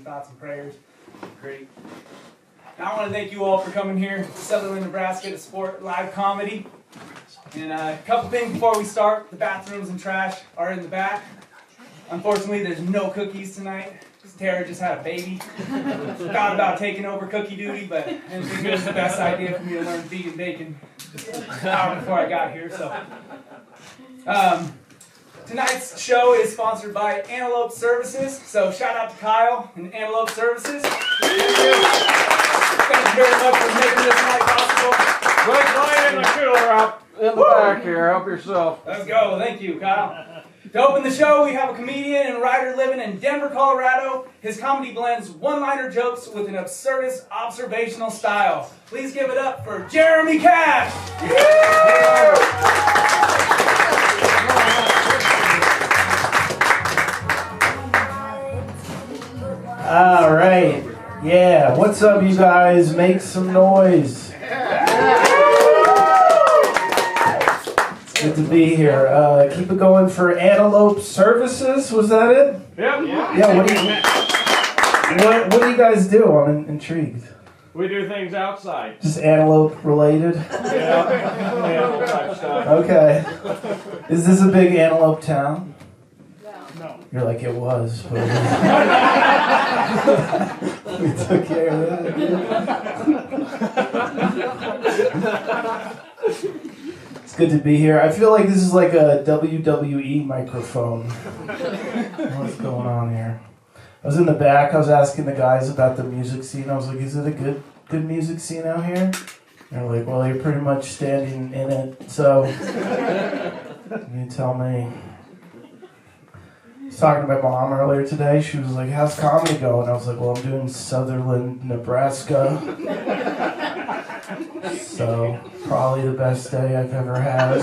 thoughts and prayers. Great. Now I want to thank you all for coming here to Sutherland, Nebraska to support live comedy. And a couple things before we start. The bathrooms and trash are in the back. Unfortunately, there's no cookies tonight. Tara just had a baby. Thought about taking over cookie duty, but I didn't think it was the best idea for me to learn vegan bacon just an hour before I got here. So, tonight's show is sponsored by Antelope Services. So shout out to Kyle and Antelope Services. Thank you very much for making this night possible. Right in the cooler out in the back here. Help yourself. Let's go. Thank you, Kyle. To open the show, we have a comedian and writer living in Denver, Colorado. His comedy blends one-liner jokes with an absurdist observational style. Please give it up for Jeremy Cash. All right. Yeah. What's up, you guys? Make some noise. Good to be here. Keep it going for Antelope Services. Was that it? Yep. Yeah. What do you guys do? I'm intrigued. We do things outside. Just antelope related. Yeah. Type stuff. Okay. Is this a big antelope town? No. You're like, it was. But we took care of that. It's good to be here. I feel like this is like a WWE microphone. What's going on here? I was in the back. I was asking the guys about the music scene. I was like, is it a good music scene out here? And they're like, well, you're pretty much standing in it. So, you tell me. I was talking to my mom earlier today. She was like, how's comedy going? I was like, well, I'm doing Sutherland, Nebraska. So, probably the best day I've ever had.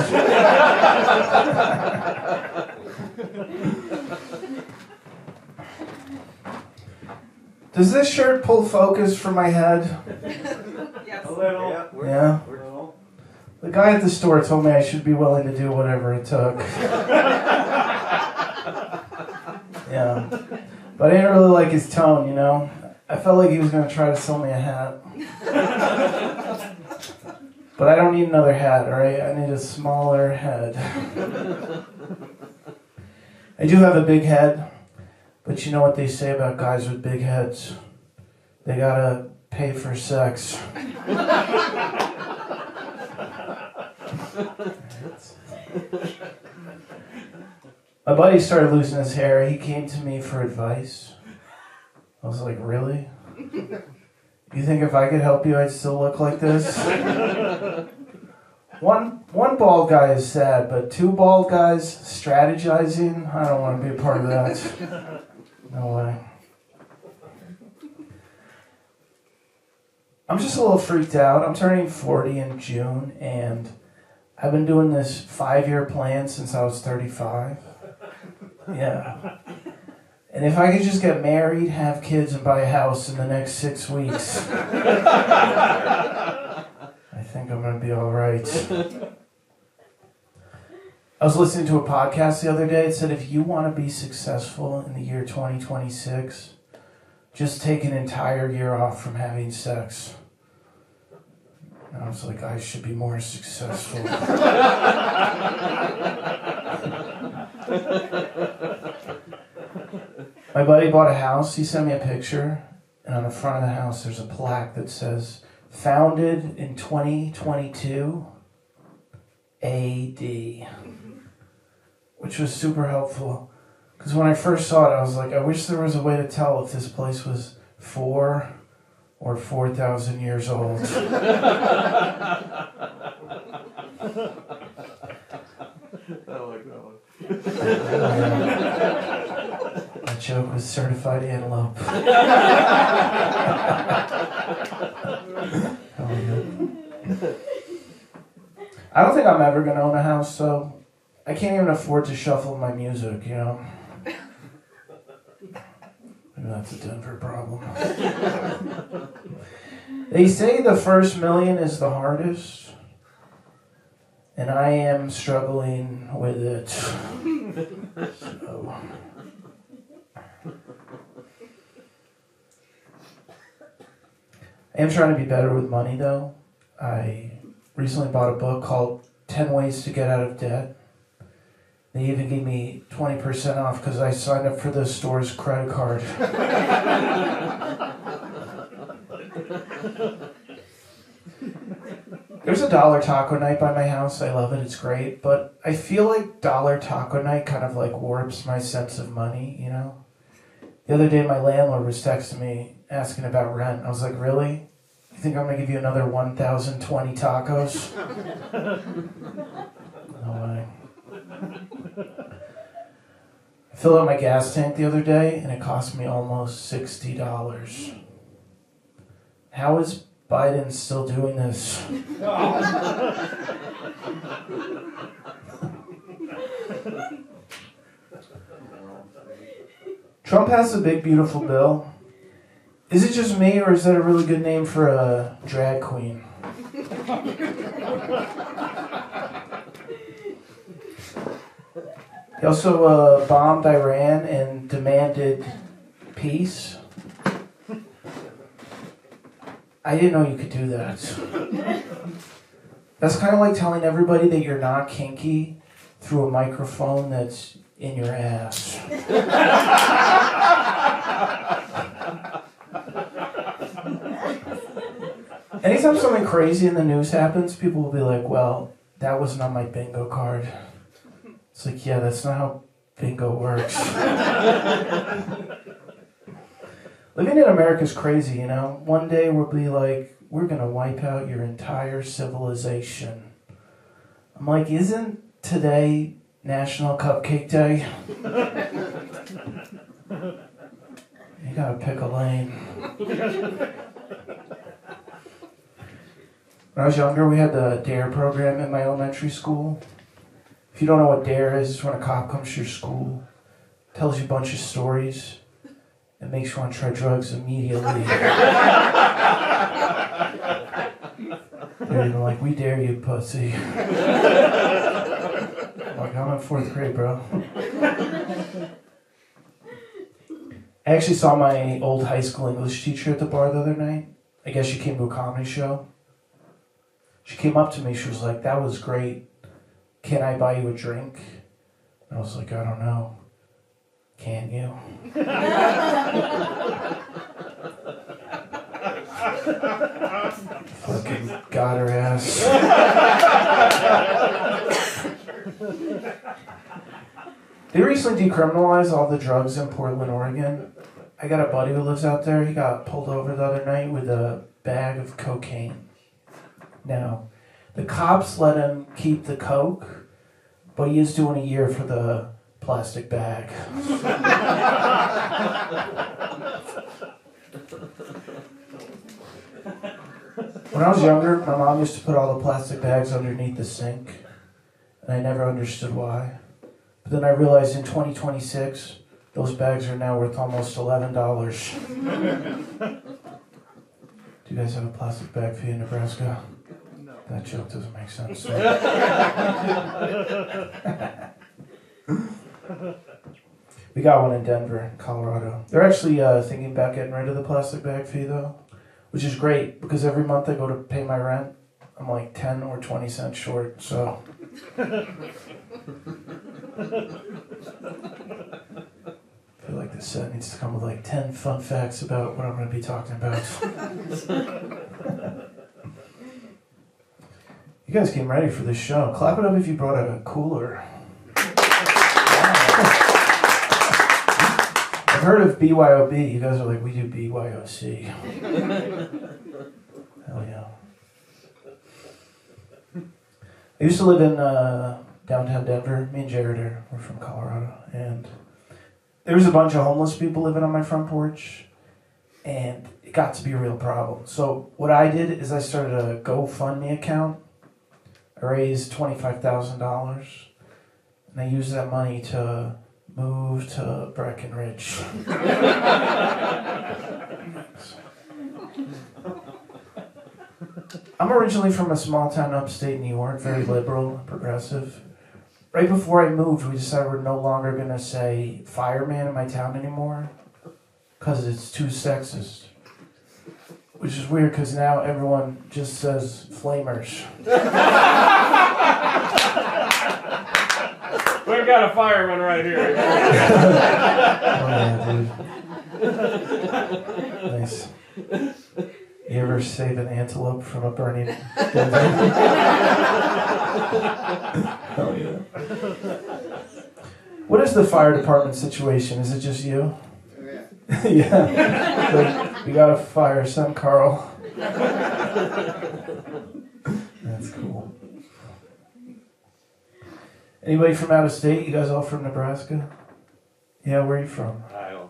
Does this shirt pull focus from my head? Yes. A little. Yeah? The guy at the store told me I should be willing to do whatever it took. Yeah. But I didn't really like his tone, you know? I felt like he was going to try to sell me a hat. But I don't need another hat, alright? I need a smaller head. I do have a big head, but you know what they say about guys with big heads? They gotta pay for sex. My buddy started losing his hair. He came to me for advice. I was like, really? You think if I could help you, I'd still look like this? One bald guy is sad, but two bald guys strategizing? I don't want to be a part of that. No way. I'm just a little freaked out. I'm turning 40 in June, and I've been doing this 5-year plan since I was 35. Yeah. And if I could just get married, have kids, and buy a house in the next 6 weeks, I think I'm going to be all right. I was listening to a podcast the other day. It said if you want to be successful in the year 2026, just take an entire year off from having sex. And I was like, I should be more successful. My buddy bought a house. He sent me a picture, and on the front of the house there's a plaque that says, founded in 2022 AD, which was super helpful. Because when I first saw it, I was like, I wish there was a way to tell if this place was 4 or 4,000 years old. I like that one. That joke was certified antelope. I don't think I'm ever going to own a house, so I can't even afford to shuffle my music, you know? Maybe that's a Denver problem. They say the first million is the hardest, and I am struggling with it. So. I am trying to be better with money, though. I recently bought a book called 10 Ways to Get Out of Debt. They even gave me 20% off because I signed up for the store's credit card. There's a dollar taco night by my house. I love it. It's great. But I feel like dollar taco night kind of like warps my sense of money, you know? The other day my landlord was texting me asking about rent. I was like, really? You think I'm going to give you another 1,020 tacos? No way. I filled up my gas tank the other day and it cost me almost $60. How is Biden still doing this? Trump has a big, beautiful bill. Is it just me, or is that a really good name for a drag queen? He also bombed Iran and demanded peace. I didn't know you could do that. That's kind of like telling everybody that you're not kinky through a microphone that's in your ass. Anytime something crazy in the news happens, people will be like, well, that wasn't on my bingo card. It's like, yeah, that's not how bingo works. Living in America is crazy, you know? One day we'll be like, we're going to wipe out your entire civilization. I'm like, isn't today National Cupcake Day? You gotta pick a lane. When I was younger, we had the DARE program in my elementary school. If you don't know what DARE is, it's when a cop comes to your school, tells you a bunch of stories, and makes you want to try drugs immediately. They're even like, we dare you, pussy. Like, I'm in 4th grade, bro. I actually saw my old high school English teacher at the bar the other night. I guess she came to a comedy show. She came up to me, she was like, that was great. Can I buy you a drink? And I was like, I don't know. Can you? Fucking got her ass. They recently decriminalized all the drugs in Portland, Oregon. I got a buddy who lives out there. He got pulled over the other night with a bag of cocaine. Now, the cops let him keep the coke, but he is doing a year for the plastic bag. When I was younger, my mom used to put all the plastic bags underneath the sink, and I never understood why. But then I realized in 2026, those bags are now worth almost $11. Do you guys have a plastic bag fee in Nebraska? No. That joke doesn't make sense. We got one in Denver, Colorado. They're actually thinking about getting rid of the plastic bag fee, though, which is great, because every month I go to pay my rent, I'm like 10 or 20 cents short, so... I feel like this set needs to come with like 10 fun facts about what I'm going to be talking about. You guys came ready for this show. Clap it up if you brought a cooler. I've heard of BYOB. You guys are like, we do BYOC. Hell yeah. I used to live in downtown Denver. Me and Jared we're from Colorado. And there was a bunch of homeless people living on my front porch. And it got to be a real problem. So what I did is I started a GoFundMe account. I raised $25,000. And I used that money to move to Breckenridge. I'm originally from a small town upstate New York, very liberal, progressive. Right before I moved, we decided we're no longer going to say fireman in my town anymore, because it's too sexist. which is weird because now everyone just says flamers. We've got a fireman right here. Oh yeah, dude. Nice. You ever save an antelope from a burning desert? Oh yeah. What is the fire department situation? Is it just you? Yeah. Yeah. Like, we got a fire, son Carl. That's cool. Anybody from out of state? You guys all from Nebraska? Yeah, where are you from? Iowa.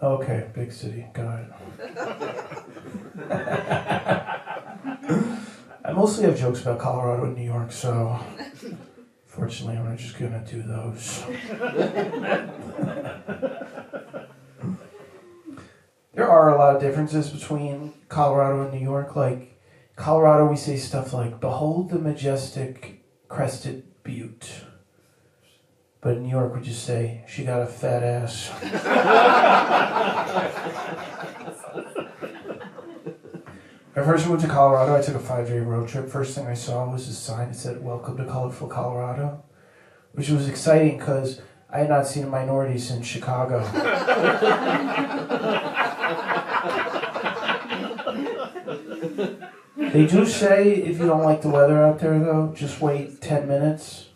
Okay, big city. Got it. I mostly have jokes about Colorado and New York, so fortunately I'm just gonna do those. There are a lot of differences between Colorado and New York. Like, Colorado we say stuff like, behold the majestic crested butte. But in New York, we just say, she got a fat ass. When I first moved to Colorado, I took a 5-day road trip. First thing I saw was a sign that said, welcome to colorful Colorado, which was exciting because I had not seen a minority since Chicago. They do say if you don't like the weather out there, though, just wait 10 minutes.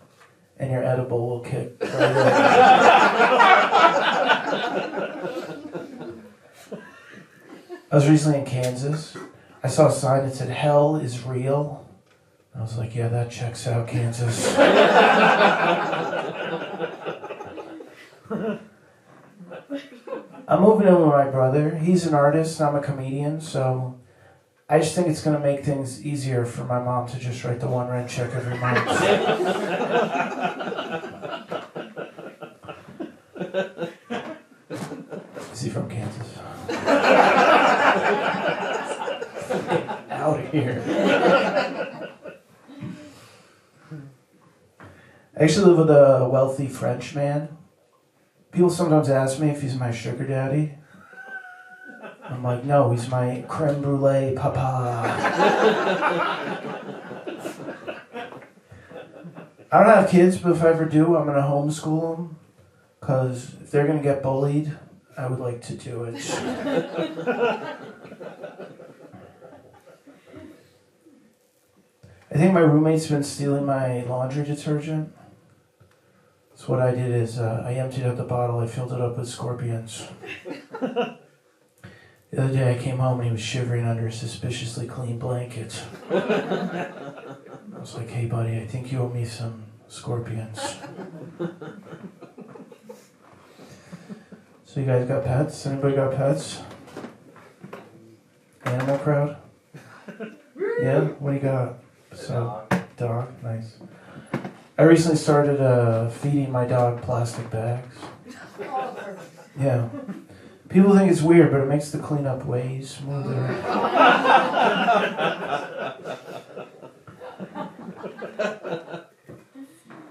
And your edible will kick right in. I was recently in Kansas. I saw a sign that said, hell is real. I was like, yeah, that checks out, Kansas. I'm moving in with my brother. He's an artist, I'm a comedian, so I just think it's going to make things easier for my mom to just write the one rent check every month. Is he from Kansas? Out of here. I actually live with a wealthy French man. People sometimes ask me if he's my sugar daddy. I'm like, no, he's my creme brulee papa. I don't have kids, but if I ever do, I'm going to homeschool them. Because if they're going to get bullied, I would like to do it. I think my roommate's been stealing my laundry detergent. So what I did is I emptied out the bottle, I filled it up with scorpions. The other day I came home and he was shivering under a suspiciously clean blanket. I was like, hey buddy, I think you owe me some scorpions. So you guys got pets? Anybody got pets? Animal crowd? Yeah? What do you got? So, dog, nice. I recently started feeding my dog plastic bags. Yeah. People think it's weird, but it makes the cleanup way smoother.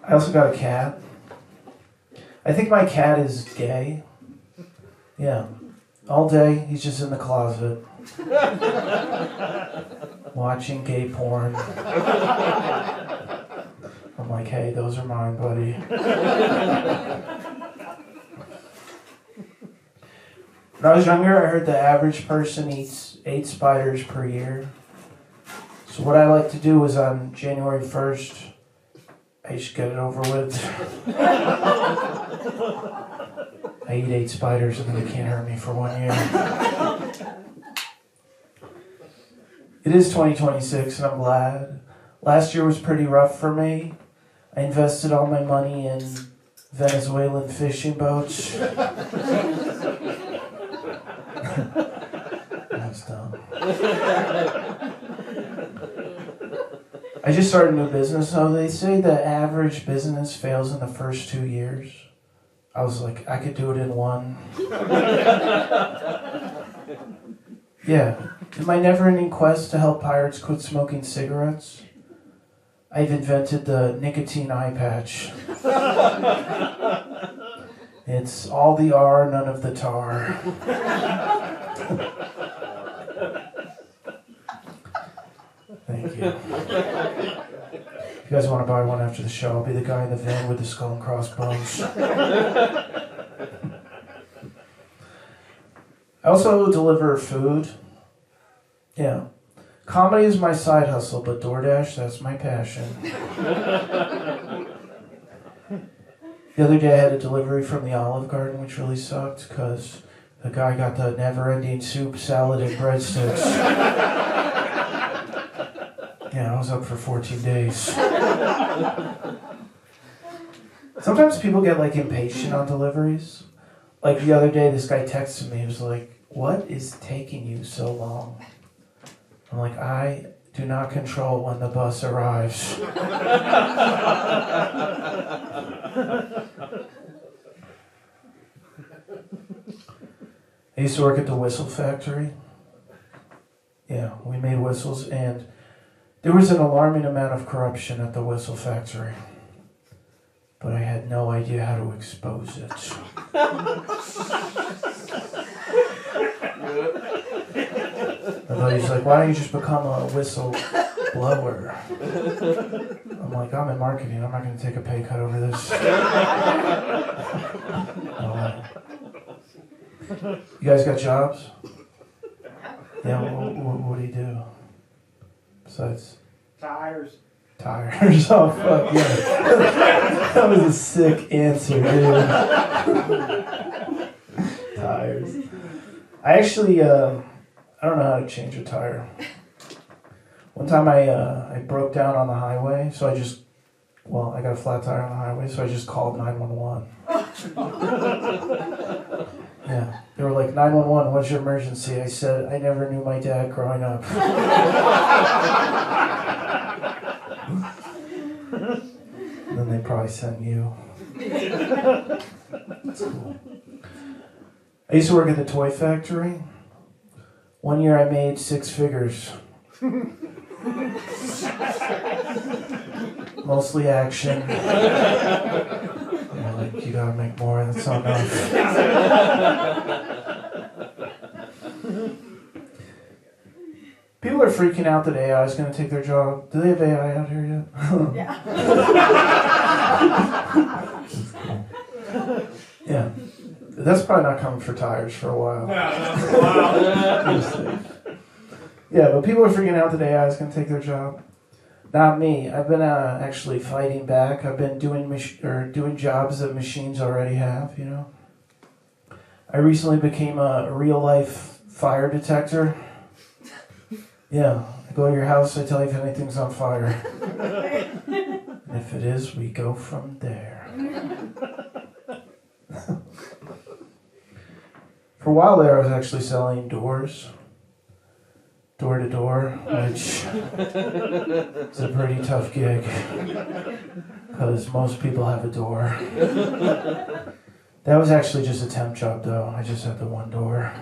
I also got a cat. I think my cat is gay. Yeah. All day, he's just in the closet. Watching gay porn. I'm like, hey, those are mine, buddy. When I was younger, I heard the average person eats 8 spiders per year. So what I like to do is on January 1st, I just get it over with. I eat 8 spiders and then they can't hurt me for 1 year. It is 2026 and I'm glad. Last year was pretty rough for me. I invested all my money in Venezuelan fishing boats. That's dumb. I just started a new business, though. They say the average business fails in the first 2 years. I was like, I could do it in 1. Yeah. In my never-ending quest to help pirates quit smoking cigarettes, I've invented the nicotine eye patch. It's all the R, none of the tar. Thank you. If you guys want to buy one after the show, I'll be the guy in the van with the skull and crossbones. I also deliver food. Yeah. Comedy is my side hustle, but DoorDash, that's my passion. The other day I had a delivery from the Olive Garden, which really sucked because the guy got the never-ending soup, salad, and breadsticks. Yeah, I was up for 14 days. Sometimes people get like impatient on deliveries. Like the other day, this guy texted me. He was like, "What is taking you so long?" I'm like, "I do not control when the bus arrives." I used to work at the whistle factory. Yeah, we made whistles, and there was an alarming amount of corruption at the whistle factory. But I had no idea how to expose it. My buddy's like, "Why don't you just become a whistle blower?" I'm like, "I'm in marketing. I'm not going to take a pay cut over this." You guys got jobs? Yeah, what do you do? Besides... Tires. Tires. Oh, fuck, yeah. That was a sick answer, dude. Tires. I actually, I don't know how to change a tire. One time I broke down on the highway, so I got a flat tire on the highway, so I just called 911. Yeah. They were like, 911, what's your emergency? I said, I never knew my dad growing up. And then they probably sent you. That's cool. I used to work at the toy factory. One year I made 6 figures. Mostly action. Yeah, like, you gotta make more, that's not enough. People are freaking out that AI is going to take their job. Do they have AI out here yet? Yeah. Yeah. That's probably not coming for tires for a while. Yeah, but people are freaking out that AI is going to take their job. Not me. I've been actually fighting back. I've been doing jobs that machines already have, you know. I recently became a real-life fire detector. Yeah, I go to your house, I tell you if anything's on fire. And if it is, we go from there. For a while there, I was actually selling doors. Door to door, which is a pretty tough gig. Because most people have a door. That was actually just a temp job, though. I just had the one door.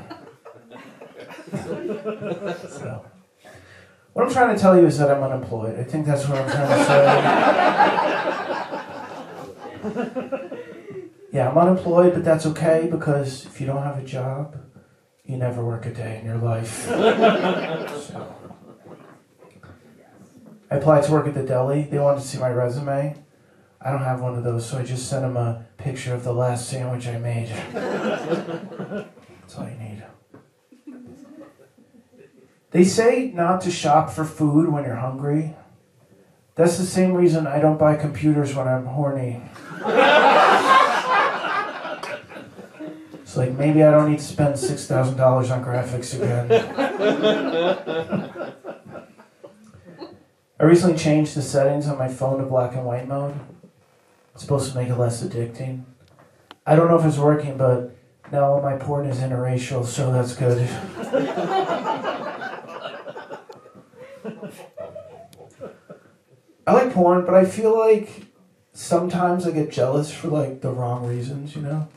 So. What I'm trying to tell you is that I'm unemployed. I think that's what I'm trying to say. Yeah, I'm unemployed, but that's okay because if you don't have a job, you never work a day in your life. So. I applied to work at the deli. They wanted to see my resume. I don't have one of those, so I just sent them a picture of the last sandwich I made. That's all you need. They say not to shop for food when you're hungry. That's the same reason I don't buy computers when I'm horny. It's like, maybe I don't need to spend $6,000 on graphics again. I recently changed the settings on my phone to black and white mode. It's supposed to make it less addicting. I don't know if it's working, but now all my porn is interracial, so that's good. I like porn, but I feel like sometimes I get jealous for like the wrong reasons, you know?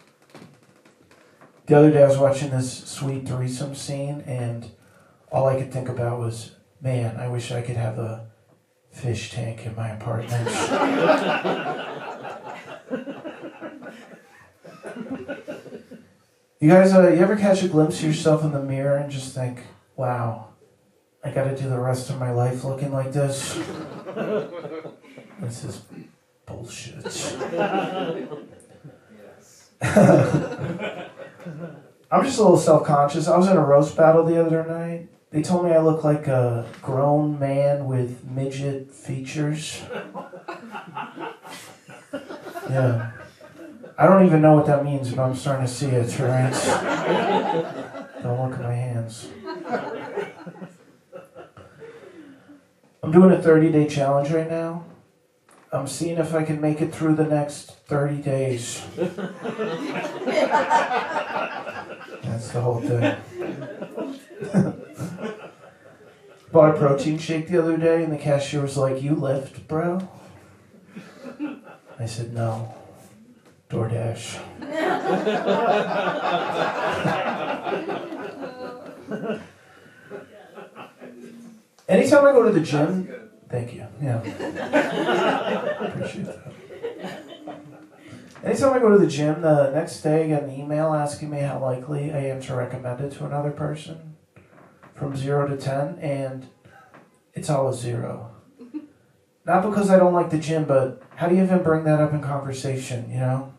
The other day I was watching this sweet threesome scene and all I could think about was, man, I wish I could have a fish tank in my apartment. You guys, you ever catch a glimpse of yourself in the mirror and just think, wow, I gotta do the rest of my life looking like this. This is bullshit. I'm just a little self-conscious. I was in a roast battle the other night. They told me I look like a grown man with midget features. Yeah. I don't even know what that means, but I'm starting to see it, right? Don't look at my hands. I'm doing a 30-day challenge right now. I'm seeing if I can make it through the next 30 days. That's the whole thing. Bought a protein shake the other day, and the cashier was like, "You lift, bro?" I said, "No. DoorDash." Anytime I go to the gym, thank you. Yeah. Appreciate that. Anytime I go to the gym, the next day I get an email asking me how likely I am to recommend it to another person from 0 to 10, and it's always 0. Not because I don't like the gym, but how do you even bring that up in conversation, you know?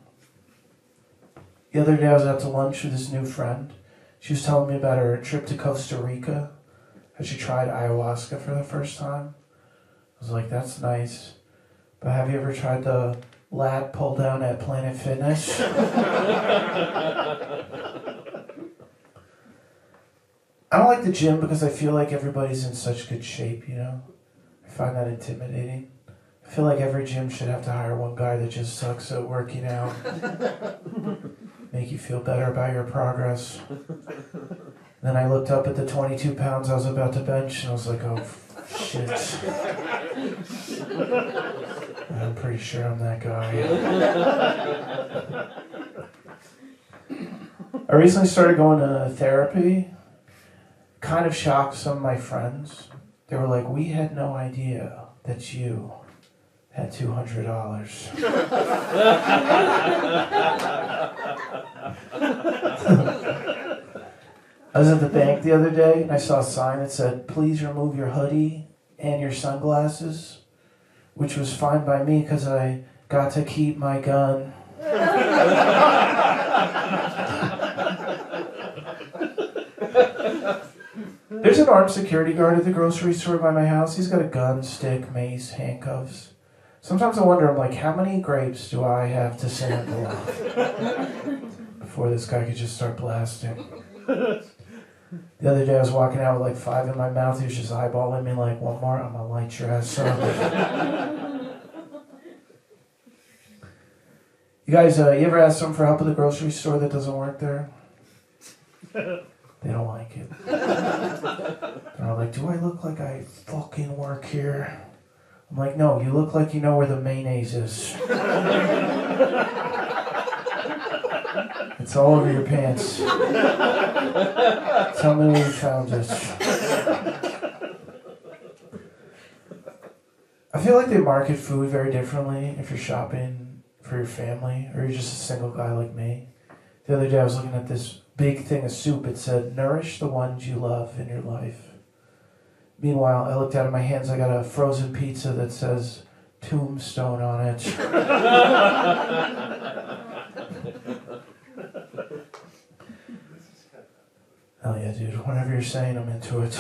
The other day I was out to lunch with this new friend. She was telling me about her trip to Costa Rica, how she tried ayahuasca for the first time. I was like, that's nice. But have you ever tried the lat pull down at Planet Fitness? I don't like the gym because I feel like everybody's in such good shape, you know? I find that intimidating. I feel like every gym should have to hire one guy that just sucks at working out. Make you feel better about your progress. Then I looked up at the 22 pounds I was about to bench and I was like, oh, shit. I'm pretty sure I'm that guy. I recently started going to therapy. Kind of shocked some of my friends. They were like, we had no idea that you had $200. I was at the bank the other day and I saw a sign that said, please remove your hoodie and your sunglasses, which was fine by me because I got to keep my gun. There's an armed security guard at the grocery store by my house. He's got a gun, stick, mace, handcuffs. Sometimes I wonder, I'm like, how many grapes do I have to sample before this guy could just start blasting? The other day I was walking out with like 5 in my mouth. He was just eyeballing me like, one more, I'm gonna light your ass up. You guys, you ever ask someone for help at the grocery store that doesn't work there? They don't like it. They're like, do I look like I fucking work here? I'm like, no, you look like you know where the mayonnaise is. It's all over your pants. Tell me where you found it. I feel like they market food very differently if you're shopping for your family or you're just a single guy like me. The other day I was looking at this big thing of soup. It said, nourish the ones you love in your life. Meanwhile, I looked out of my hands. I got a frozen pizza that says Tombstone on it. Hell yeah, dude. Whatever you're saying, I'm into it.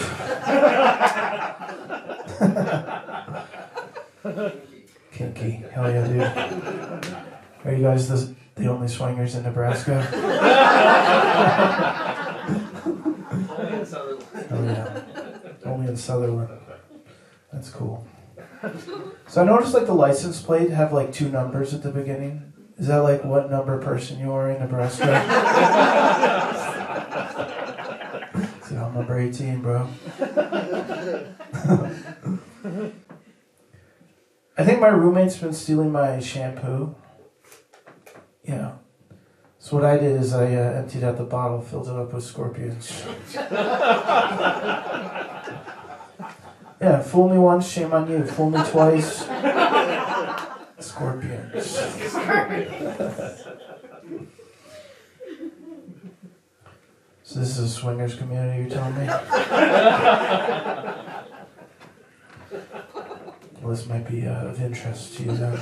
Kinky. Hell yeah, dude. Are you guys the only swingers in Nebraska? Oh yeah. Only in Sutherland. That's cool. So I noticed like the license plate have like 2 numbers at the beginning. Is that like what number person you are in Nebraska? So I'm number 18, bro. I think my roommate's been stealing my shampoo. Yeah. So what I did is I emptied out the bottle, filled it up with scorpions. Yeah, fool me once, shame on you. Fool me twice, scorpions. So So this is a swingers community, you're telling me? Well, this might be of interest to you then.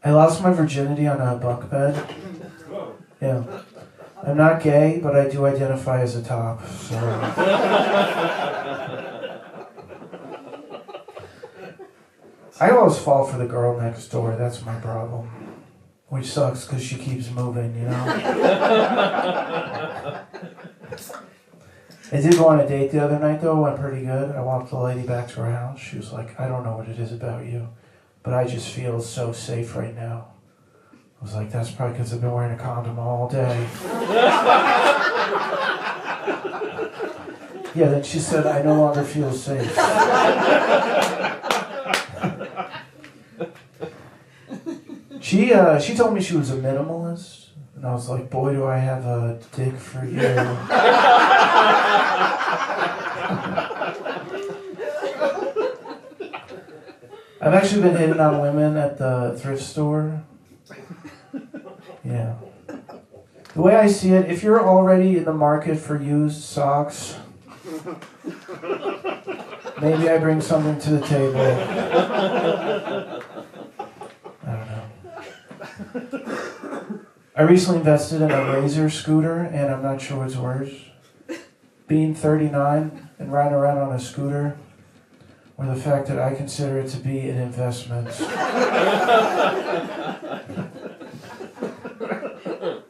I lost my virginity on a bunk bed. Yeah. I'm not gay, but I do identify as a top, so... I always fall for the girl next door, that's my problem. Which sucks because she keeps moving, you know? I did go on a date the other night though, went pretty good. I walked the lady back to her house. She was like, I don't know what it is about you, but I just feel so safe right now. I was like, that's probably because I've been wearing a condom all day. Yeah, then she said, I no longer feel safe. She told me she was a minimalist, and I was like, boy, do I have a dick for you. I've actually been hitting on women at the thrift store. Yeah. The way I see it, if you're already in the market for used socks, maybe I bring something to the table. I don't know. I recently invested in a Razor scooter, and I'm not sure what's worse. Being 39 and riding around on a scooter, or the fact that I consider it to be an investment.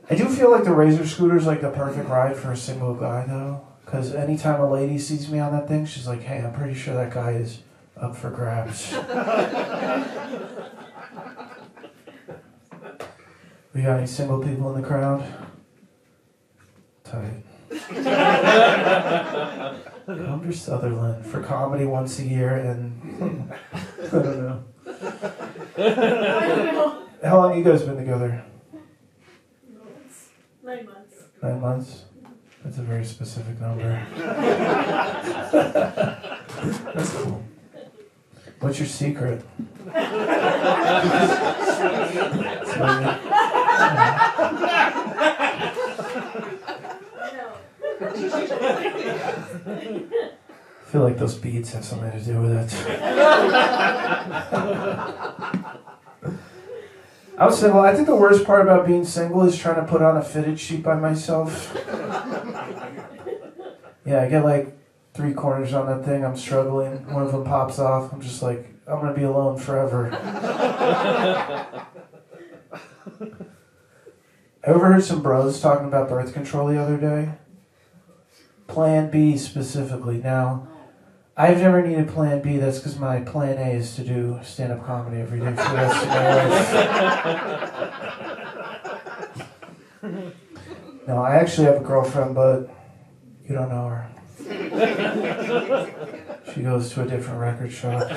I do feel like the Razor scooter is like the perfect ride for a single guy, though. Because anytime a lady sees me on that thing, she's like, hey, I'm pretty sure that guy is up for grabs. We got any single people in the crowd? Tight. Come to Sutherland for comedy once a year and I don't know. How long have you guys been together? 9 months. 9 months? That's a very specific number. That's cool. What's your secret? I feel like those beats have something to do with it. I was single. I think the worst part about being single is trying to put on a fitted sheet by myself. Yeah, I get like 3 corners on that thing. I'm struggling. One of them pops off. I'm just like, I'm going to be alone forever. I overheard some bros talking about birth control the other day. Plan B specifically. Now, I've never needed Plan B. That's because my Plan A is to do stand-up comedy every day for the rest of my life. No, I actually have a girlfriend, but you don't know her. She goes to a different record shop.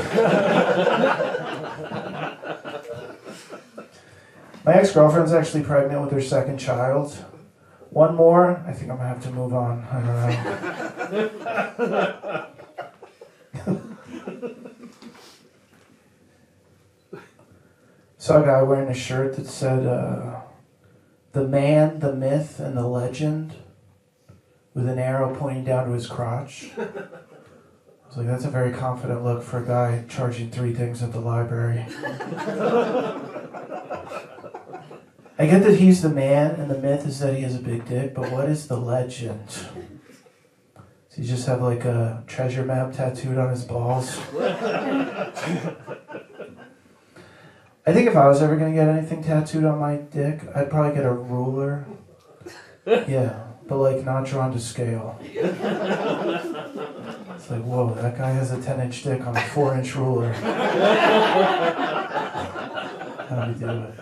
My ex-girlfriend's actually pregnant with her 2nd child. One more, I think I'm going to have to move on. I don't know. Saw a guy wearing a shirt that said, the man, the myth, and the legend, with an arrow pointing down to his crotch. I was like, that's a very confident look for a guy charging 3 things at the library. I get that he's the man, and the myth is that he has a big dick, but what is the legend? Does he just have like a treasure map tattooed on his balls? I think if I was ever going to get anything tattooed on my dick, I'd probably get a ruler. Yeah, but like not drawn to scale. It's like, whoa, that guy has a 10-inch dick on a 4-inch ruler. How do we do it?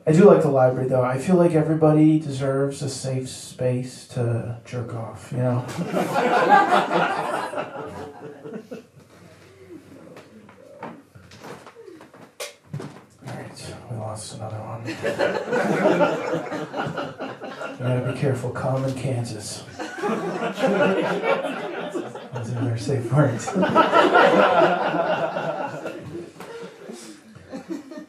I do like the library, though. I feel like everybody deserves a safe space to jerk off, you know? Alright, we lost another one. You gotta be careful. Come in Kansas. Those are their safe words.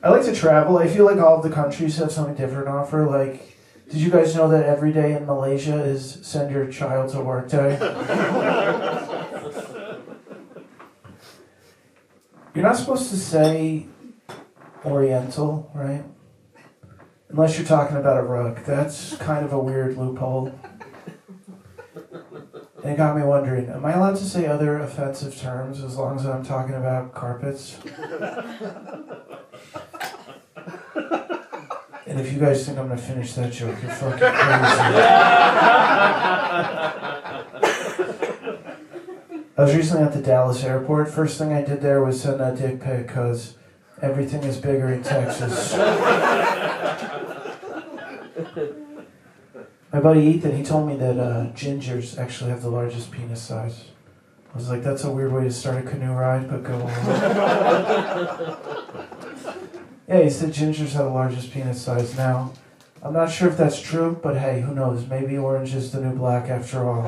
I I like to travel. I feel like all of the countries have something different to offer. Like, did you guys know that every day in Malaysia is send your child to work day? You're not supposed to say Oriental, right? Unless you're talking about a rug. That's kind of a weird loophole. And it got me wondering, am I allowed to say other offensive terms as long as I'm talking about carpets? And if you guys think I'm going to finish that joke, you're fucking crazy. I was recently at the Dallas airport. First thing I did there was send a dick pic because everything is bigger in Texas. My buddy Ethan, he told me that gingers actually have the largest penis size. I was like, that's a weird way to start a canoe ride, but go on. Yeah, he said gingers have the largest penis size. Now, I'm not sure if that's true, but hey, who knows? Maybe orange is the new black after all.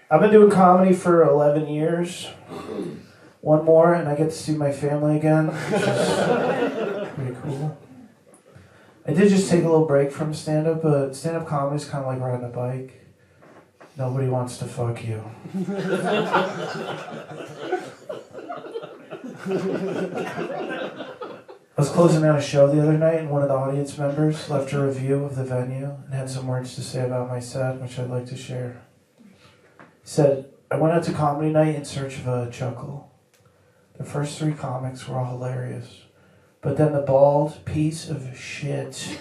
I've been doing comedy for 11 years. One more, and I get to see my family again, which is pretty cool. I did just take a little break from stand-up, but stand-up comedy is kind of like riding a bike. Nobody wants to fuck you. I was closing out a show the other night, and one of the audience members left a review of the venue and had some words to say about my set, which I'd like to share. He said, I went out to comedy night in search of a chuckle. The first 3 comics were all hilarious. But then the bald piece of shit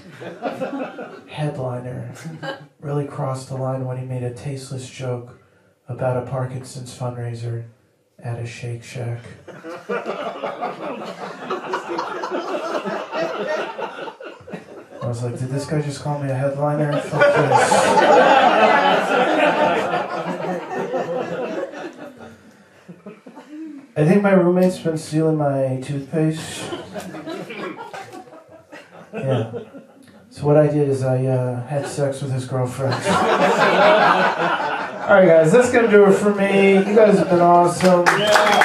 headliner really crossed the line when he made a tasteless joke about a Parkinson's fundraiser at a Shake Shack. I was like, did this guy just call me a headliner? Fuck this. I think my roommate's been stealing my toothpaste. Yeah. So what I did is I had sex with his girlfriend. Alright guys, that's gonna do it for me. You guys have been awesome. Yeah.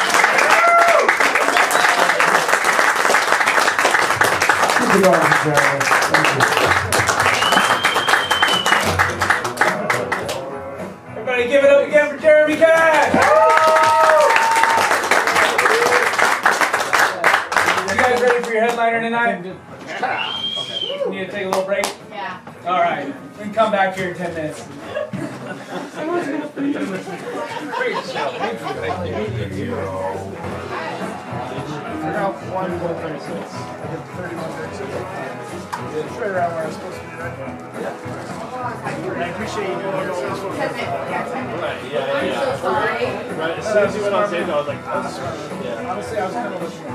Keep it going, gentlemen. Thank you. Everybody give it up again for Jeremy Cash! You guys ready for your headliner tonight? Okay. You need to take a little break? Yeah. Alright. We can come back here in 10 minutes. I got 1:36. I did 31:36. It's right around where I was supposed to be, right? Yeah. I appreciate you doing all this work. 10 minutes. Yeah. I'm so sorry. Right, as soon as you went on stage, I was like, Honestly, I was kind of looking.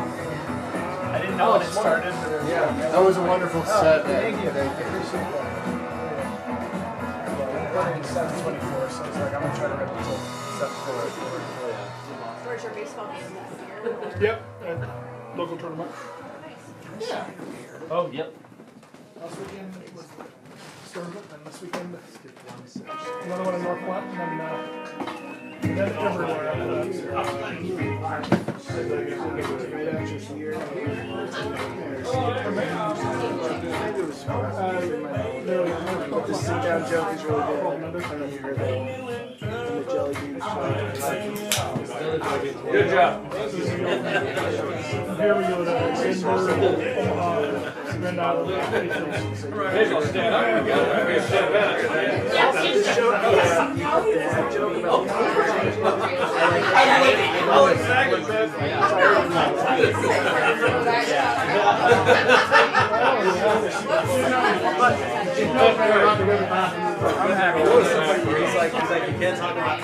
I didn't know when it started. yeah, that was a wonderful set. Thank you. I appreciate that. It's 7:24, so it's like I'm gonna try to rip until 7:44. Where's your baseball game this year? Yep. Local tournament. Oh, yep. Last weekend was tournament, and this weekend another one in North Platte, and then everywhere after that. The sit-down joke is really good. I don't know if you heard that. And the jelly beans. Good job. Here we go. Visual stand up. We got it. Stand back. This joke, dad joke about Oh, exactly. I'm happy. He's like, you can't talk about